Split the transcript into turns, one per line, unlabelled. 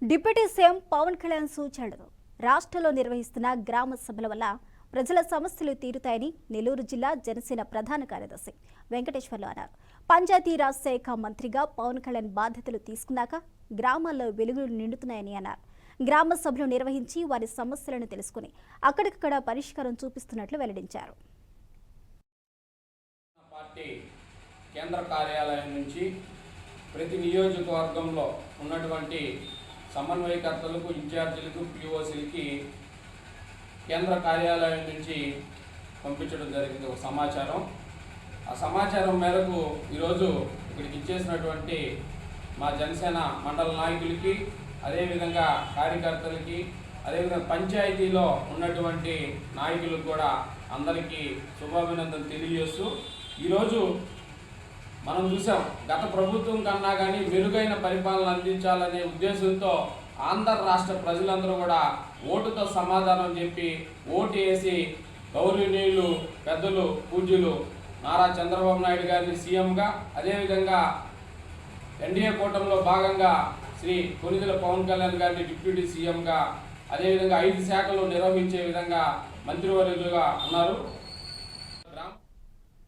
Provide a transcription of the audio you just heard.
Deputy CM Pawan Kalyan సూచనలు రాష్ట్రంలో నిర్వహిస్తున్న గ్రామ సభల వల్ల ప్రజల సమస్యలు తీరుతాయని నెల్లూరు జిల్లా జనసేన ప్రధాన కార్యదర్శి వెంకటేశ్వర్లు అన్నారు. పంచాయతీరాజ్ శాఖ మంత్రిగా పవన్ కళ్యాణ్ బాధ్యతలు తీసుకున్నాక గ్రామాల్లో వెలుగులు నిండుతున్నాయని అన్నారు. గ్రామ సభలు నిర్వహించి వారి సమస్యలను తెలుసుకుని అక్కడికక్కడ పరిష్కారం చూపిస్తున్నట్లు వెల్లడించారు.
కేంద్ర కార్యాలయం నుంచి ప్రతి నియోజకవర్గంలో ఉన్నటువంటి సమన్వయకర్తలకు, ఇన్ఛార్జీలకు, పిఓసీలకి కేంద్ర కార్యాలయం నుంచి పంపించడం జరిగింది ఒక సమాచారం. ఆ సమాచారం మేరకు ఈరోజు ఇక్కడికి ఇచ్చేసినటువంటి మా జనసేన మండల నాయకులకి, అదేవిధంగా కార్యకర్తలకి, అదేవిధంగా పంచాయతీలో ఉన్నటువంటి నాయకులకు కూడా అందరికీ శుభాభినందనలు తెలియజేస్తూ, ఈరోజు మనం చూసాం గత ప్రభుత్వం కన్నా కానీ మెరుగైన పరిపాలన అందించాలనే ఉద్దేశంతో ఆంధ్ర రాష్ట్ర ప్రజలందరూ కూడా ఓటుతో సమాధానం చెప్పి ఓటు వేసి గౌరవనీయులు పెద్దలు పూజ్యులు నారా చంద్రబాబు నాయుడు గారిని సీఎంగా, అదేవిధంగా ఎన్డీఏ కూటమిలో భాగంగా శ్రీ కొనిదెల పవన్ కళ్యాణ్ గారిని డిప్యూటీ సీఎంగా, అదేవిధంగా 5 శాఖలు నిర్వహించే విధంగా మంత్రివర్యులుగా ఉన్నారు.